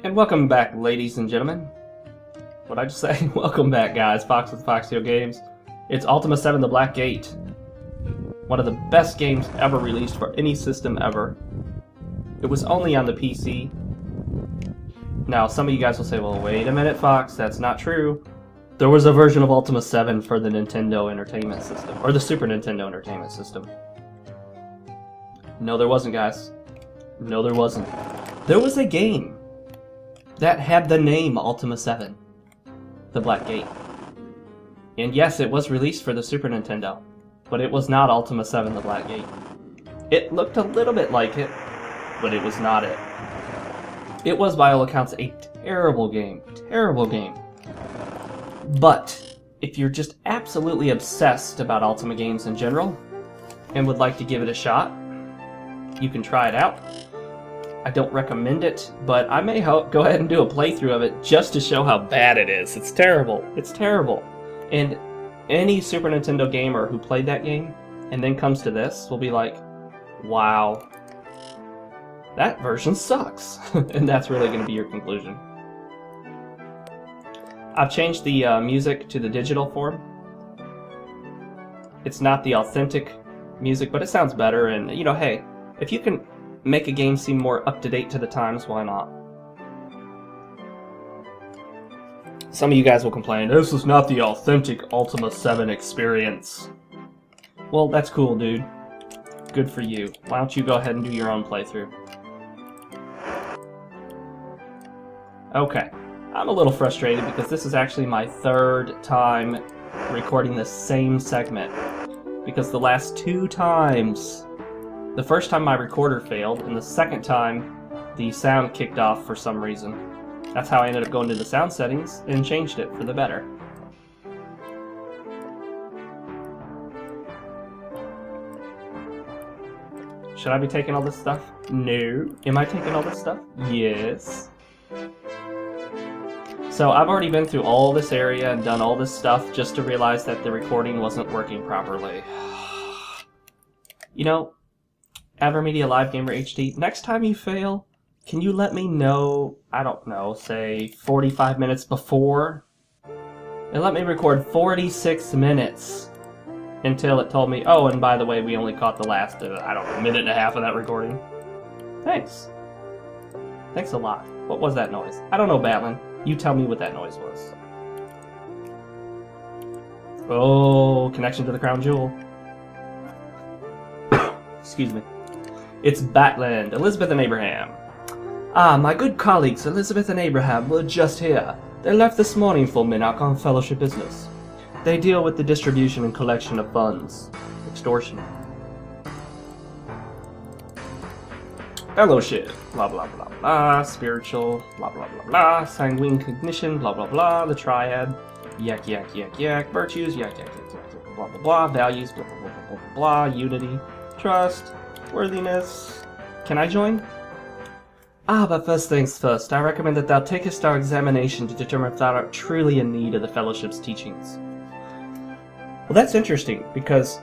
And welcome back, ladies and gentlemen. What'd I just say? Welcome back, guys. Fox with FoxeoGames. It's Ultima VII: The Black Gate. One of the best games ever released for any system ever. It was only on the PC. Now, some of you guys will say, well, wait a minute, Fox, that's not true. There was a version of Ultima VII for the Nintendo Entertainment System, or the Super Nintendo Entertainment System. No, there wasn't, guys. No, there wasn't. There was a game that had the name Ultima VII: The Black Gate. And yes, it was released for the Super Nintendo, but it was not Ultima VII: The Black Gate. It looked a little bit like it, but it was not it. It was, by all accounts, a terrible game. Terrible game. But if you're just absolutely obsessed about Ultima games in general, and would like to give it a shot, you can try it out. I don't recommend it, but I may go ahead and do a playthrough of it just to show how bad it is. It's terrible. It's terrible. And any Super Nintendo gamer who played that game and then comes to this will be like, wow, that version sucks. And that's really going to be your conclusion. I've changed the music to the digital form. It's not the authentic music, but it sounds better, and, you know, hey, if you can make a game seem more up-to-date to the times, why not? Some of you guys will complain, this is not the authentic Ultima VII experience. Well, that's cool, dude. Good for you. Why don't you go ahead and do your own playthrough? Okay. I'm a little frustrated because this is actually my third time recording this same segment. Because the last two times, the first time my recorder failed, and the second time the sound kicked off for some reason. That's how I ended up going to the sound settings and changed it for the better. Should I be taking all this stuff? No. Am I taking all this stuff? Yes. So I've already been through all this area and done all this stuff just to realize that the recording wasn't working properly. You know, Avermedia Live Gamer HD, next time you fail, can you let me know, I don't know, say 45 minutes before? And let me record 46 minutes until it told me, oh, and by the way, we only caught the last, I don't know, minute and a half of that recording. Thanks. Thanks a lot. What was that noise? I don't know, Backlund. You tell me what that noise was. Oh, connection to the crown jewel. Excuse me. It's Backlund, Elizabeth and Abraham. Ah, my good colleagues, Elizabeth and Abraham, were just here. They left this morning for Minnock on fellowship business. They deal with the distribution and collection of funds. Extortion. Fellowship. Blah, blah, blah, blah. Spiritual. Blah, blah, blah, blah. Sanguine cognition. Blah, blah, blah. The triad. Yak, yak, yak, yak. Virtues. Yak, yak, yak, yak. Blah, blah, blah. Values. Blah, blah, blah, blah, blah, blah. Unity. Trust. Worthiness. Can I join? Ah, but first things first, I recommend that thou takest our examination to determine if thou art truly in need of the Fellowship's teachings. Well, that's interesting, because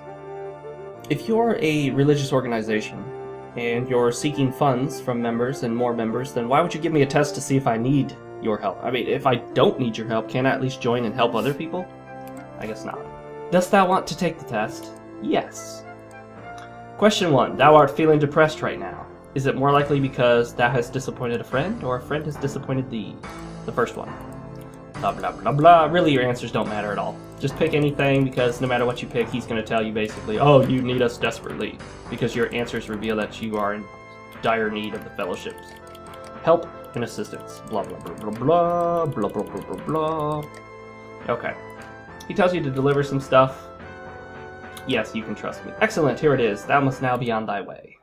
if you're a religious organization, and you're seeking funds from members and more members, then why would you give me a test to see if I need your help? I mean, if I don't need your help, can I at least join and help other people? I guess not. Dost thou want to take the test? Yes. Question 1. Thou art feeling depressed right now. Is it more likely because thou hast disappointed a friend, or a friend has disappointed thee? The first one. Blah, blah, blah, blah. Really, your answers don't matter at all. Just pick anything, because no matter what you pick, he's going to tell you basically, oh, you need us desperately, because your answers reveal that you are in dire need of the Fellowship's help and assistance. Blah, blah, blah, blah, blah, blah, blah, blah, blah, blah. Okay. He tells you to deliver some stuff. Yes, you can trust me. Excellent, here it is. Thou must now be on thy way.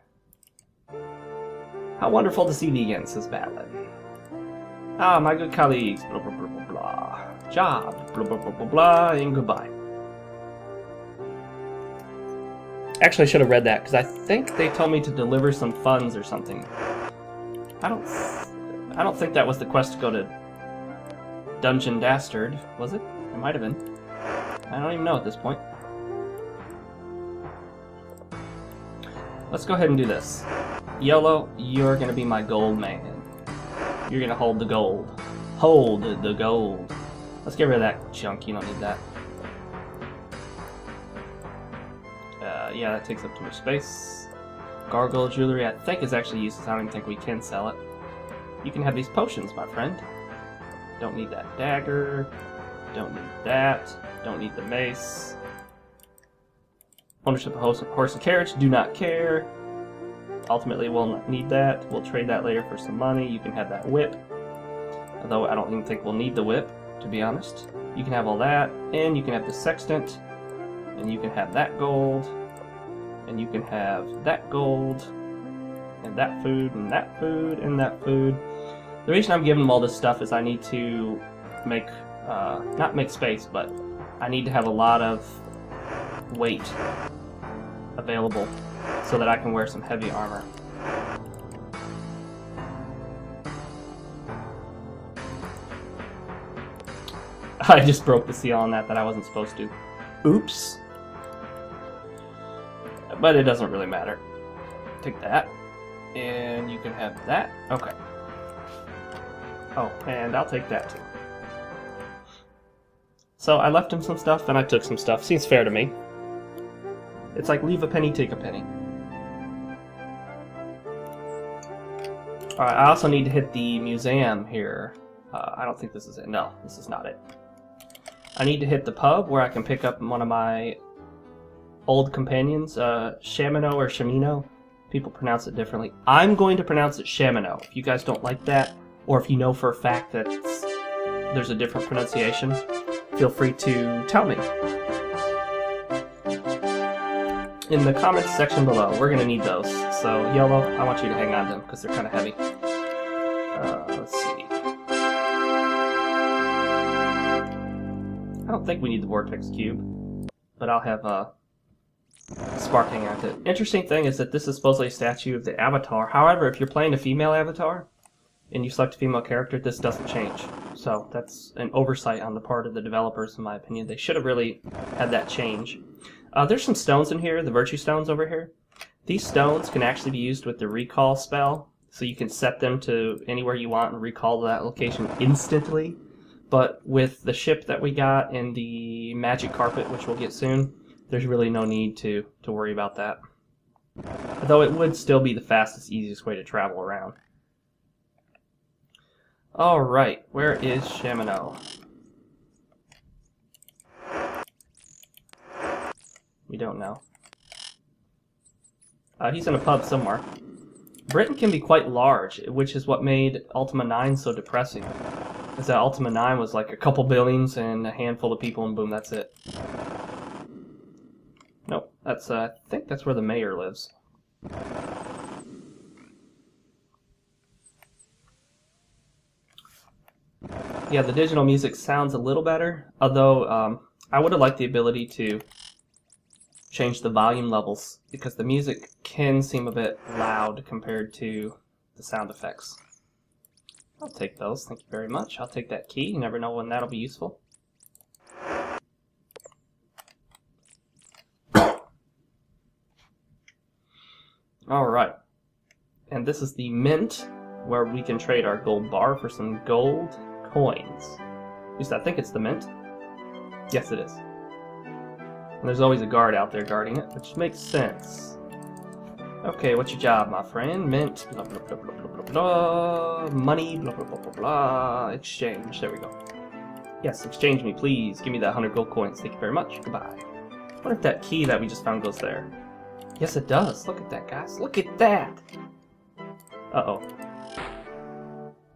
How wonderful to see thee again, says Backlund. Ah, my good colleagues, blah, blah, blah, blah, blah. Job, blah, blah, blah, blah, blah, and goodbye. Actually, I should have read that, because I think they told me to deliver some funds or something. I don't think that was the quest to go to Dungeon Dastard, was it? It might have been. I don't even know at this point. Let's go ahead and do this. YOLO, you're gonna be my gold man. You're gonna hold the gold. Hold the gold. Let's get rid of that junk. You don't need that. Yeah, that takes up too much space. Gargoyle jewelry, I think, is actually useless. I don't even think we can sell it. You can have these potions, my friend. Don't need that dagger. Don't need that. Don't need the mace. Ownership of horse and carriage, do not care. Ultimately, we'll not need that. We'll trade that later for some money. You can have that whip. Although I don't even think we'll need the whip, to be honest. You can have all that, and you can have the sextant, and you can have that gold, and you can have that gold, and that food, and that food, and that food. The reason I'm giving them all this stuff is I need to make, not make space, but I need to have a lot of weight available so that I can wear some heavy armor. I just broke the seal on that I wasn't supposed to. Oops. But it doesn't really matter. Take that. And you can have that. Okay. Oh, and I'll take that too. So I left him some stuff and I took some stuff. Seems fair to me. It's like leave a penny, take a penny. Alright, I also need to hit the museum here. I don't think this is it. No, this is not it. I need to hit the pub where I can pick up one of my old companions, Shamino or Shamino. People pronounce it differently. I'm going to pronounce it Shamino. If you guys don't like that, or if you know for a fact that there's a different pronunciation, feel free to tell me. In the comments section below, we're going to need those. So, Yellow, I want you to hang on to them because they're kind of heavy. Let's see. I don't think we need the Vortex Cube, but I'll have Spark hang on to it. Interesting thing is that this is supposedly a statue of the Avatar. However, if you're playing a female Avatar, and you select a female character, this doesn't change. So that's an oversight on the part of the developers, in my opinion. They should have really had that change. There's some stones in here, the Virtue Stones over here. These stones can actually be used with the recall spell, so you can set them to anywhere you want and recall to that location instantly. But with the ship that we got and the magic carpet, which we'll get soon, there's really no need to worry about that. Though it would still be the fastest, easiest way to travel around. Alright, where is Shamino? We don't know. He's in a pub somewhere. Britain can be quite large, which is what made Ultima 9 so depressing. Is that Ultima 9 was like a couple buildings and a handful of people and boom, that's it. Nope, that's I think that's where the mayor lives. Yeah, the digital music sounds a little better, although I would have liked the ability to change the volume levels because the music can seem a bit loud compared to the sound effects. I'll take those, thank you very much. I'll take that key, you never know when that'll be useful. Alright, and this is the mint, where we can trade our gold bar for some gold coins. At least I think it's the mint. Yes, it is. And there's always a guard out there guarding it, which makes sense. Okay, what's your job, my friend? Mint, blah, blah, blah, blah, blah, blah, blah. Money, blah, blah, blah, blah, blah. Exchange, there we go. Yes, exchange me, please. Give me that 100 gold coins. Thank you very much. Goodbye. What if that key that we just found goes there? Yes, it does. Look at that, guys. Look at that! Uh-oh.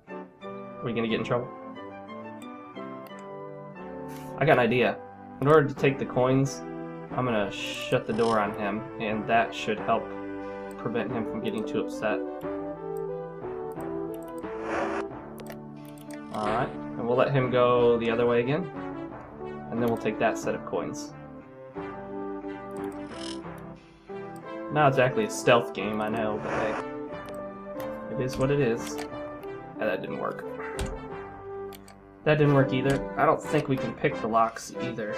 Are we gonna get in trouble? I got an idea. In order to take the coins, I'm gonna shut the door on him, and that should help prevent him from getting too upset. Alright, and we'll let him go the other way again, and then we'll take that set of coins. Not exactly a stealth game, I know, but hey, it is what it is. Yeah, that didn't work. That didn't work either. I don't think we can pick the locks either.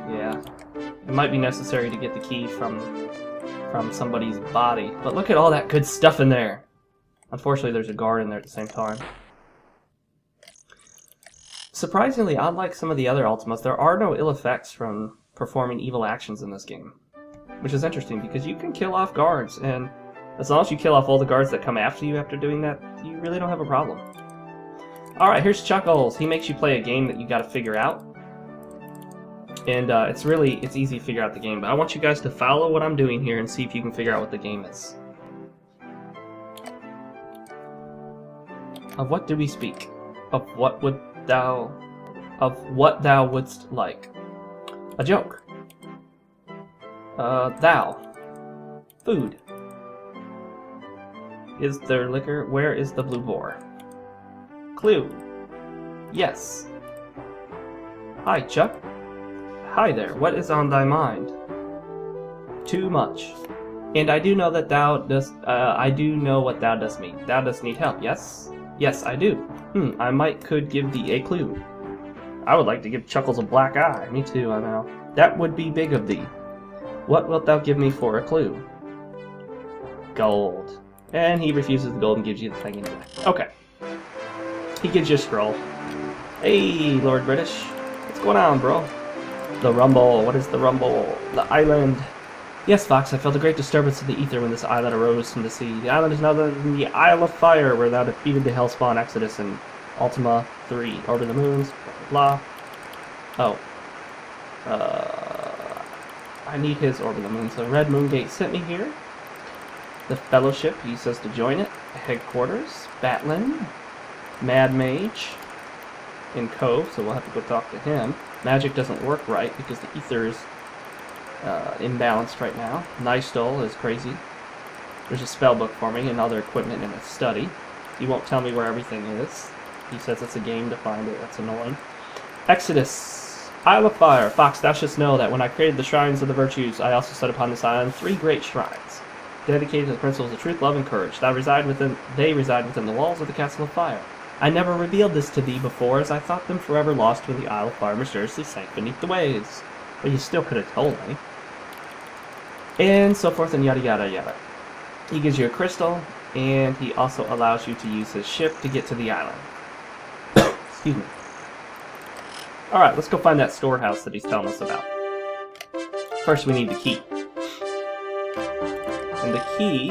Yeah. It might be necessary to get the key from somebody's body. But look at all that good stuff in there. Unfortunately, there's a guard in there at the same time. Surprisingly, unlike some of the other Ultimas, there are no ill effects from performing evil actions in this game. Which is interesting, because you can kill off guards, and as long as you kill off all the guards that come after you after doing that, you really don't have a problem. Alright, here's Chuckles. He makes you play a game that you gotta figure out. And it's easy to figure out the game, but I want you guys to follow what I'm doing here and see if you can figure out what the game is. Of what do we speak? Of what thou wouldst like? A joke. Thou. Food. Is there liquor? Where is the blue boar? Clue. Yes. Hi, Chuck. Hi there, what is on thy mind? Too much. And I do know that thou dost, I do know what thou dost mean. Thou dost need help, yes? Yes, I do. I might could give thee a clue. I would like to give Chuckles a black eye. Me too, I know. That would be big of thee. What wilt thou give me for a clue? Gold. And he refuses the gold and gives you the thing anyway. Okay. He gives you a scroll. Hey, Lord British. What's going on, bro? The rumble. What is the rumble? The island. Yes, Fox, I felt a great disturbance in the ether when this island arose from the sea. The island is now than the Isle of Fire, where thou defeated the Hellspawn Exodus in Ultima 3. Over the moons, blah, blah, blah. Oh. I need his Orb of the Moon. So Red Moon Gate sent me here. The Fellowship, he says to join it. Headquarters. Backlund. Mad Mage. In Cove, so we'll have to go talk to him. Magic doesn't work right because the ether is imbalanced right now. Nystol is crazy. There's a spell book for me and other equipment in a study. He won't tell me where everything is. He says it's a game to find it. That's annoying. Exodus. Isle of Fire. Fox, thou shouldst know that when I created the Shrines of the Virtues, I also set upon this island 3 great shrines, dedicated to the principles of truth, love, and courage. They reside within the walls of the Castle of Fire. I never revealed this to thee before, as I thought them forever lost when the Isle of Fire mysteriously sank beneath the waves. But you still could have told me. And so forth and yada yada yada. He gives you a crystal, and he also allows you to use his ship to get to the island. Excuse me. Alright, let's go find that storehouse that he's telling us about. First we need the key. And the key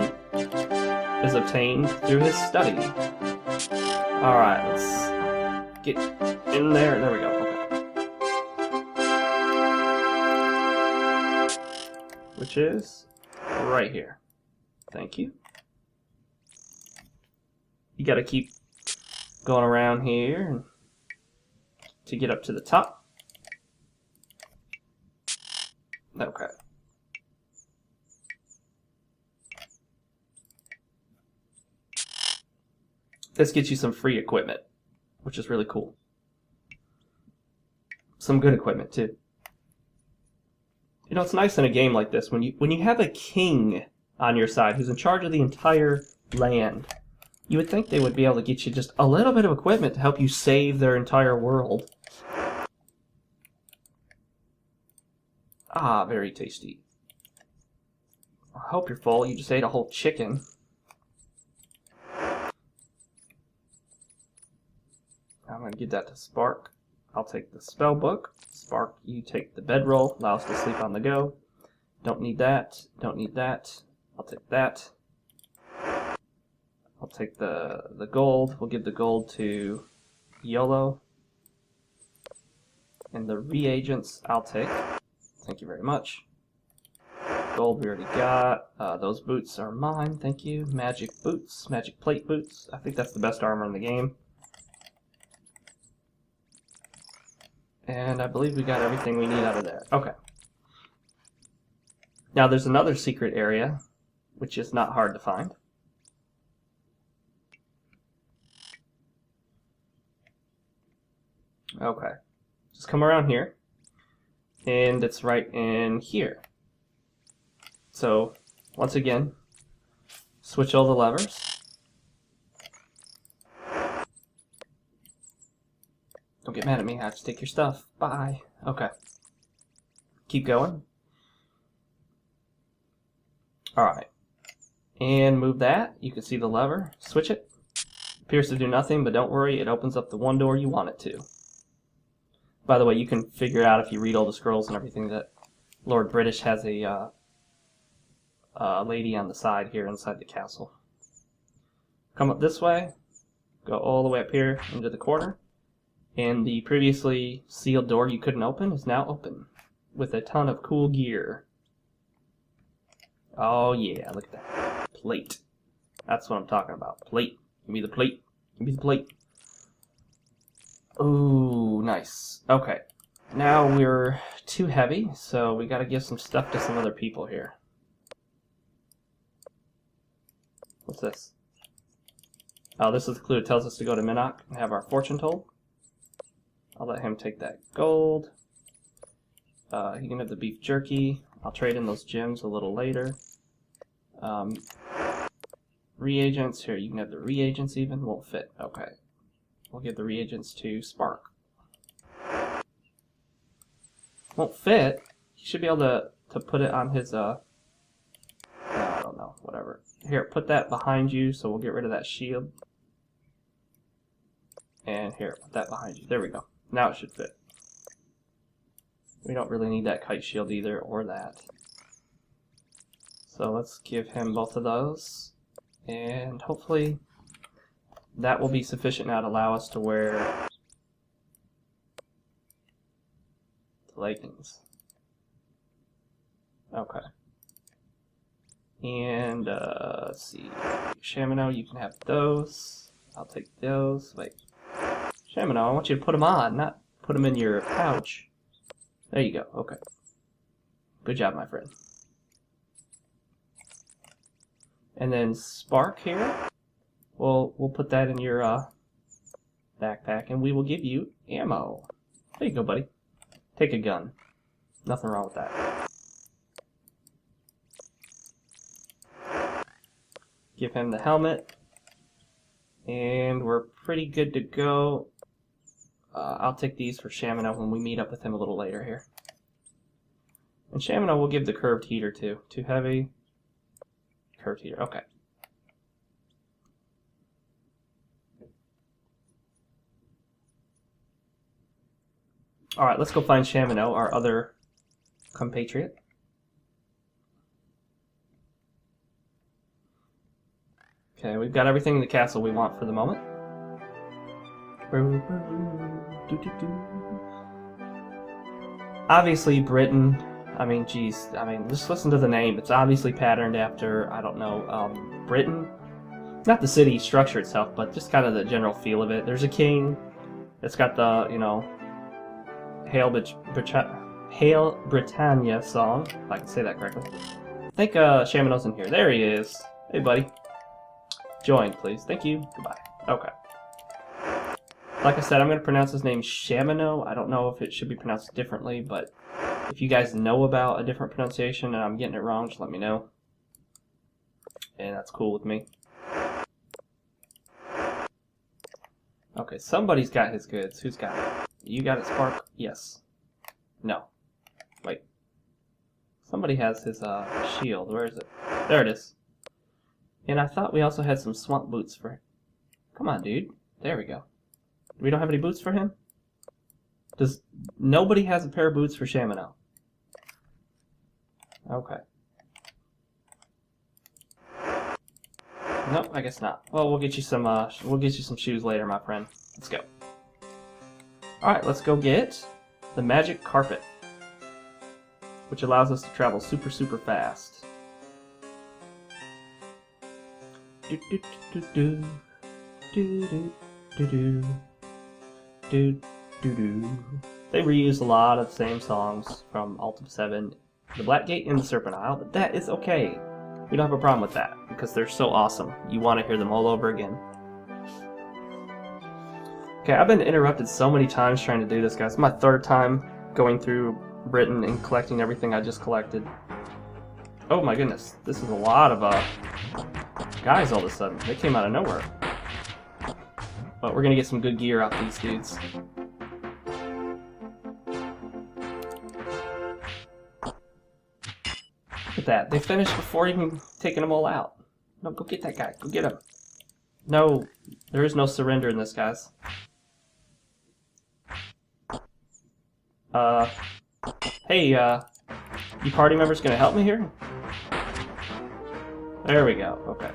is obtained through his study. Alright, let's get in there. There we go. Okay. Which is right here. Thank you. You gotta keep going around here to get up to the top. Okay. This gets you some free equipment, which is really cool. Some good equipment too. You know, it's nice in a game like this when you have a king on your side who's in charge of the entire land. You would think they would be able to get you just a little bit of equipment to help you save their entire world. Ah, very tasty. I hope you're full. You just ate a whole chicken. I'm going to give that to Spark. I'll take the spell book. Spark, you take the bedroll. Allow us to sleep on the go. Don't need that. Don't need that. I'll take that. I'll take the gold. We'll give the gold to YOLO. And the reagents I'll take. Thank you very much. Gold we already got. Those boots are mine. Thank you. Magic boots. Magic plate boots. I think that's the best armor in the game. And I believe we got everything we need out of there. Okay. Now there's another secret area, which is not hard to find. Okay. Just come around here. And it's right in here. So, once again, switch all the levers. Don't get mad at me, I just take your stuff. Bye. Okay. Keep going. Alright. and move that. You can see the lever. Switch it. Appears to do nothing, but don't worry, it opens up the one door you want it to. By the way, you can figure out if you read all the scrolls and everything that Lord British has a lady on the side here inside the castle. Come up this way, go all the way up here into the corner, and the previously sealed door you couldn't open is now open with a ton of cool gear. Oh yeah, look at that. Plate. That's what I'm talking about. Plate. Give me the plate. Give me the plate. Ooh, nice. Okay. Now we're too heavy, so we gotta give some stuff to some other people here. What's this? Oh, this is the clue. It tells us to go to Minnock and have our fortune told. I'll let him take that gold. He can have the beef jerky. I'll trade in those gems a little later. Reagents. Here, you can have the reagents even. Won't fit. Okay. We'll give the reagents to Spark. Won't fit. He should be able to put it on his, I don't know, whatever. Here, put that behind you, so we'll get rid of that shield. And here, put that behind you. There we go. Now it should fit. We don't really need that kite shield either, or that. So let's give him both of those. And hopefully that will be sufficient now to allow us to wear the leggings. Okay. And let's see. Shamino, you can have those. I'll take those. Wait. Shamino, I want you to put them on, not put them in your pouch. There you go. Okay. Good job, my friend. And then Spark here. We'll put that in your backpack, and we will give you ammo. There you go, buddy. Take a gun. Nothing wrong with that. Give him the helmet, and we're pretty good to go. I'll take these for Shamino when we meet up with him a little later here. And Shamino will give the curved heater to. Too heavy. Curved heater. Okay. Alright, let's go find Shamino, our other compatriot. Okay, we've got everything in the castle we want for the moment. Obviously, Britain. I mean, geez. I mean, just listen to the name. It's obviously patterned after, I don't know, Britain. Not the city structure itself, but just kind of the general feel of it. There's a king. It's got the, you know, Hail Britannia song, if I can say that correctly. I think Shamino's in here. There he is. Hey, buddy. Join, please. Thank you. Goodbye. Okay. Like I said, I'm going to pronounce his name Shamino. I don't know if it should be pronounced differently, but if you guys know about a different pronunciation and I'm getting it wrong, just let me know. And that's cool with me. Okay, somebody's got his goods. Who's got it? You got it, Spark? Yes. No. Wait. Somebody has his shield. Where is it? There it is. And I thought we also had some swamp boots for him. Come on, dude. There we go. We don't have any boots for him? Nobody has a pair of boots for Shamino? Okay. Nope, I guess not. Well, we'll get you some shoes later, my friend. Let's go. Alright, let's go get the magic carpet, which allows us to travel super, super fast. Do do do do do do do do do do do. They reused a lot of the same songs from Ultima VII, the Black Gate and the Serpent Isle, but that is okay. We don't have a problem with that because they're so awesome. You want to hear them all over again. Okay, I've been interrupted so many times trying to do this, guys. It's my third time going through Britain and collecting everything I just collected. Oh my goodness, this is a lot of guys all of a sudden. They came out of nowhere. But we're gonna get some good gear off these dudes. Look at that. They finished before even taking them all out. No, go get that guy. Go get him. No, there is no surrender in this, guys. Hey, you party members gonna help me here? There we go, okay.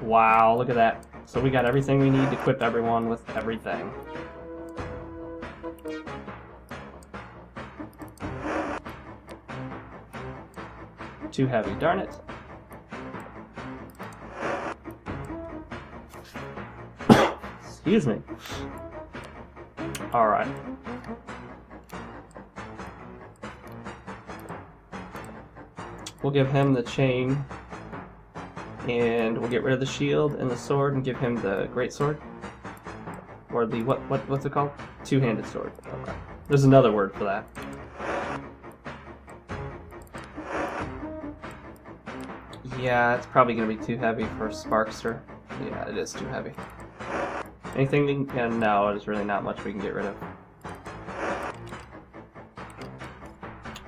Wow, look at that. So we got everything we need to equip everyone with everything. Too heavy, darn it. Excuse me. Alright. We'll give him the chain, and we'll get rid of the shield and the sword and give him the great sword. Or the, what's it called? Two-handed sword. Okay. There's another word for that. Yeah, it's probably going to be too heavy for Sparkster. Yeah, it is too heavy. Anything? Yeah, no, there's really not much we can get rid of.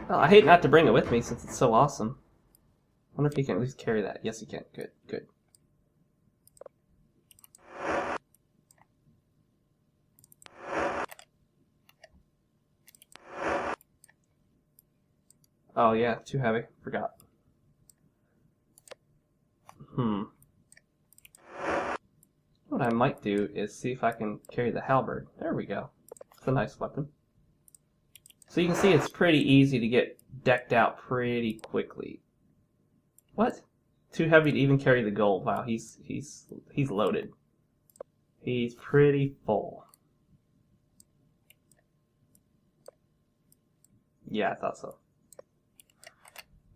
Well, I hate not to bring it with me since it's so awesome. I wonder if he can at least carry that. Yes, he can. Good, good. Oh yeah, too heavy. Forgot. What I might do is see if I can carry the halberd. There we go. It's a nice weapon. So you can see it's pretty easy to get decked out pretty quickly. What? Too heavy to even carry the gold. Wow, he's loaded. He's pretty full. Yeah, I thought so.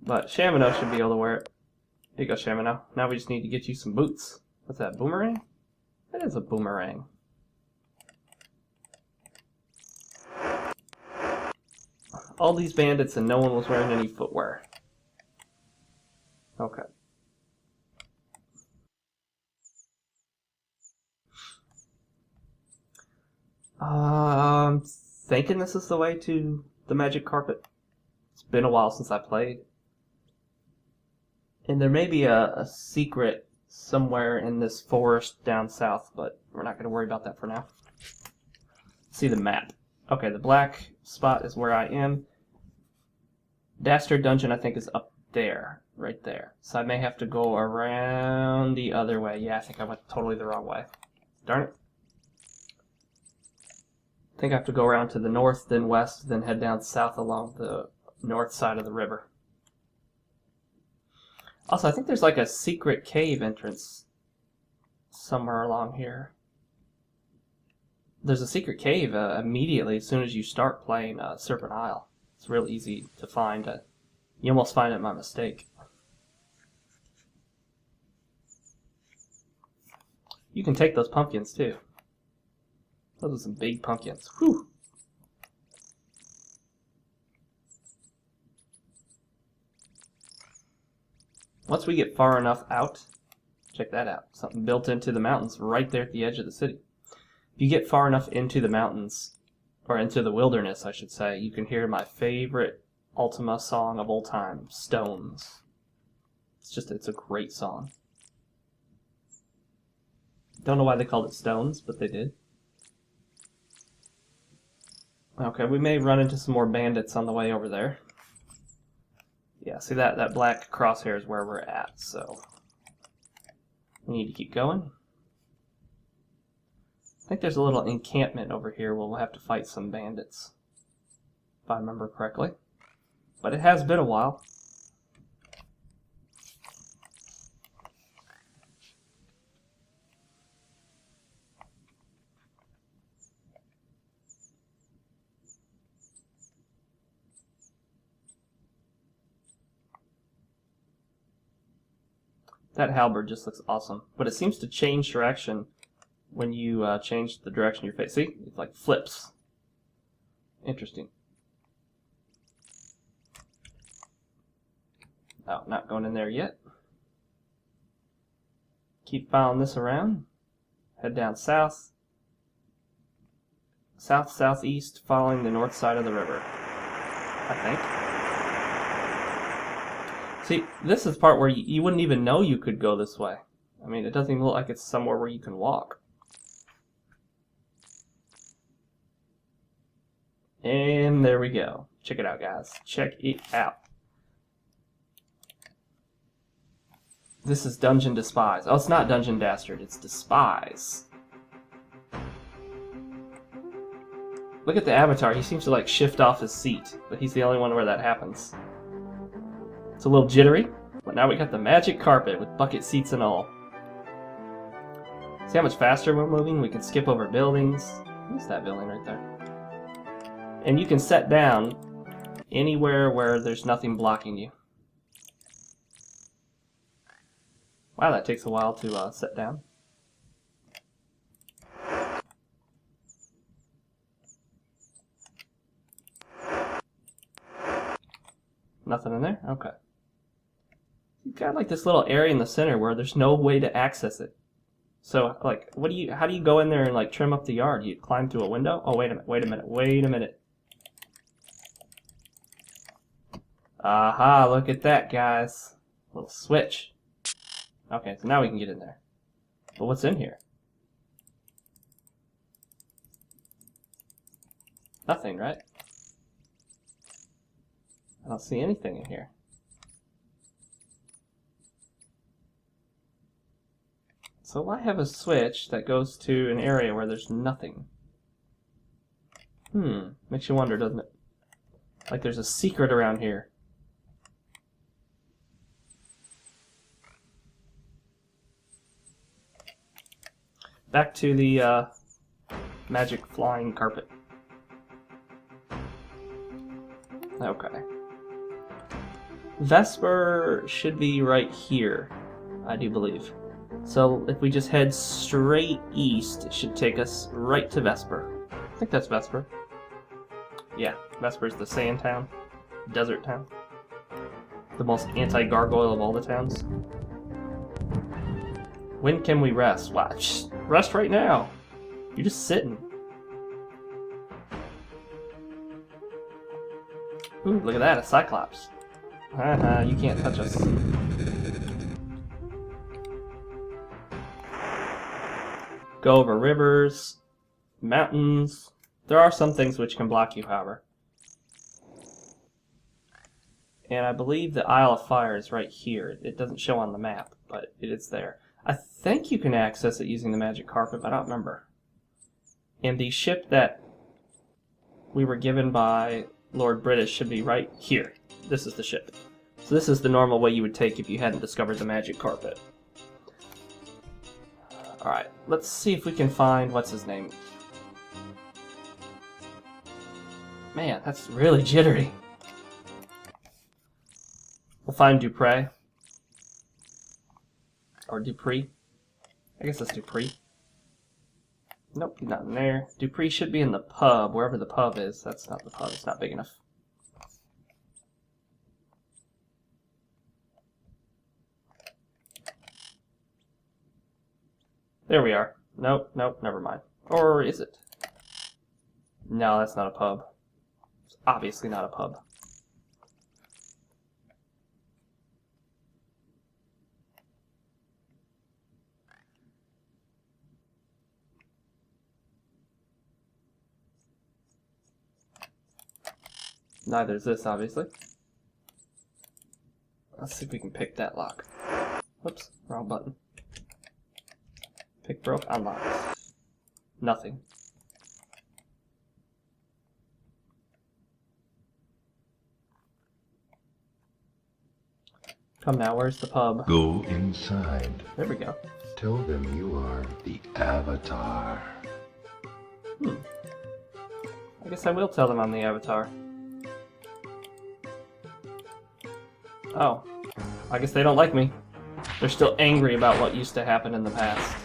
But Shamino should be able to wear it. Here you go, Shamino. Now we just need to get you some boots. What's that, boomerang? That is a boomerang. All these bandits and no one was wearing any footwear. Okay. I'm thinking this is the way to the magic carpet. It's been a while since I played. And there may be a secret somewhere in this forest down south, but we're not going to worry about that for now. See the map. Okay, the black spot is where I am. Dastard Dungeon, I think, is up there. Right there. So I may have to go around the other way. Yeah, I think I went totally the wrong way. Darn it. I think I have to go around to the north, then west, then head down south along the north side of the river. Also, I think there's like a secret cave entrance somewhere along here. There's a secret cave immediately as soon as you start playing Serpent Isle. It's real easy to find. You almost find it by mistake. You can take those pumpkins too. Those are some big pumpkins. Whew! Once we get far enough out, check that out. Something built into the mountains right there at the edge of the city. If you get far enough into the mountains, or into the wilderness, I should say, you can hear my favorite Ultima song of all time, Stones. It's a great song. Don't know why they called it Stones, but they did. Okay, we may run into some more bandits on the way over there. Yeah, see that black crosshair is where we're at, so we need to keep going. I think there's a little encampment over here where we'll have to fight some bandits, if I remember correctly. But it has been a while. That halberd just looks awesome, but it seems to change direction when you change the direction of your face. See? It like flips. Interesting. Oh, not going in there yet. Keep following this around. Head down south. South-southeast, following the north side of the river, I think. See, this is the part where you wouldn't even know you could go this way. I mean, it doesn't even look like it's somewhere where you can walk. And there we go. Check it out, guys. Check it out. This is Dungeon Despise. Oh, it's not Dungeon Dastard. It's Despise. Look at the avatar. He seems to like shift off his seat, but he's the only one where that happens. It's a little jittery, but now we got the magic carpet with bucket seats and all. See how much faster we're moving? We can skip over buildings. What's that building right there? And you can set down anywhere where there's nothing blocking you. Wow, that takes a while to set down. Nothing in there? Okay. You've got like this little area in the center where there's no way to access it. So, like, how do you go in there and like trim up the yard? You climb through a window? Oh, wait a minute. Aha, look at that, guys. Little switch. Okay, so now we can get in there. But what's in here? Nothing, right? I don't see anything in here. So why have a switch that goes to an area where there's nothing? Makes you wonder, doesn't it? Like there's a secret around here. Back to the magic flying carpet. Okay. Vesper should be right here, I do believe. So if we just head straight east, it should take us right to Vesper. I think that's Vesper. Yeah, Vesper's the sand town, desert town. The most anti-gargoyle of all the towns. When can we rest? Watch. Rest right now. You're just sitting. Ooh, look at that, a Cyclops. Haha, you can't touch us. Go over rivers, mountains. There are some things which can block you, however. And I believe the Isle of Fire is right here. It doesn't show on the map, but it is there. I think you can access it using the magic carpet, but I don't remember. And the ship that we were given by Lord British should be right here. This is the ship. So this is the normal way you would take if you hadn't discovered the magic carpet. Alright, let's see if we can find, what's his name? Man, that's really jittery. We'll find Dupree. Or Dupree. I guess that's Dupree. Nope, he's not in there. Dupree should be in the pub, wherever the pub is. That's not the pub, it's not big enough. There we are. Nope, never mind. Or is it? No, that's not a pub. It's obviously not a pub. Neither is this, obviously. Let's see if we can pick that lock. Whoops, wrong button. Pick broke, unlock. Nothing. Come now, where's the pub? Go inside. There we go. Tell them you are the Avatar. I guess I will tell them I'm the Avatar. Oh. I guess they don't like me. They're still angry about what used to happen in the past.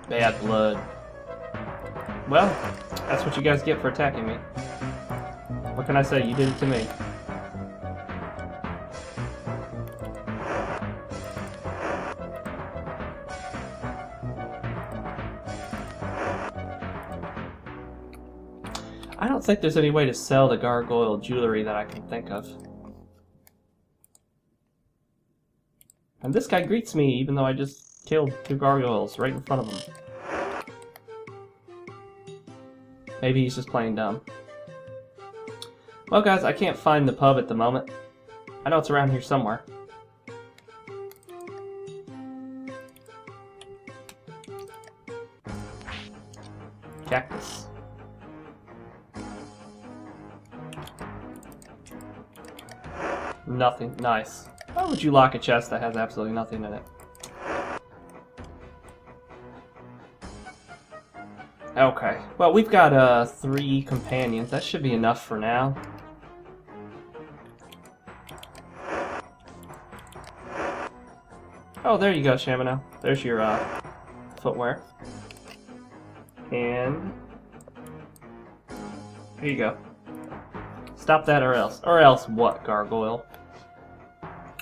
Bad blood. Well, that's what you guys get for attacking me. What can I say? You did it to me. I don't think there's any way to sell the gargoyle jewelry that I can think of. And this guy greets me even though I just killed 2 gargoyles right in front of him. Maybe he's just playing dumb. Well guys, I can't find the pub at the moment. I know it's around here somewhere. Cactus. Nothing. Nice. Why would you lock a chest that has absolutely nothing in it? Okay. Well, we've got 3 companions. That should be enough for now. Oh, there you go, Shamino. There's your footwear. And here you go. Stop that or else. Or else what, gargoyle?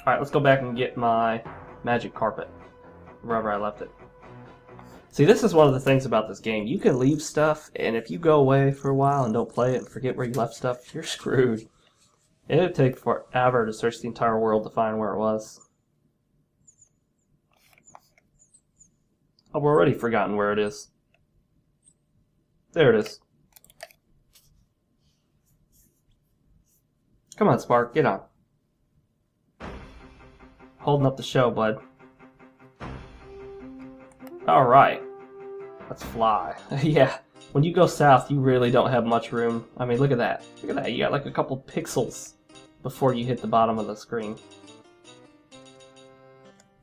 Alright, let's go back and get my magic carpet. Wherever I left it. See, this is one of the things about this game. You can leave stuff, and if you go away for a while and don't play it and forget where you left stuff, you're screwed. It would take forever to search the entire world to find where it was. I've already forgotten where it is. There it is. Come on, Spark, get on. Holding up the show, bud. Alright. Let's fly. Yeah, when you go south, you really don't have much room. I mean, look at that. Look at that, you got like a couple pixels before you hit the bottom of the screen.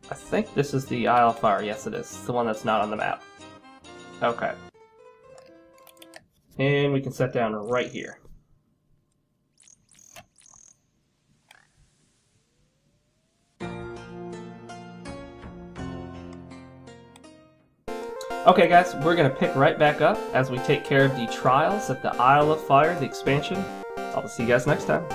I think this is the Isle of Fire. Yes, it is. It's the one that's not on the map. Okay. And we can set down right here. Okay guys, we're going to pick right back up as we take care of the trials at the Isle of Fire, the expansion. I'll see you guys next time.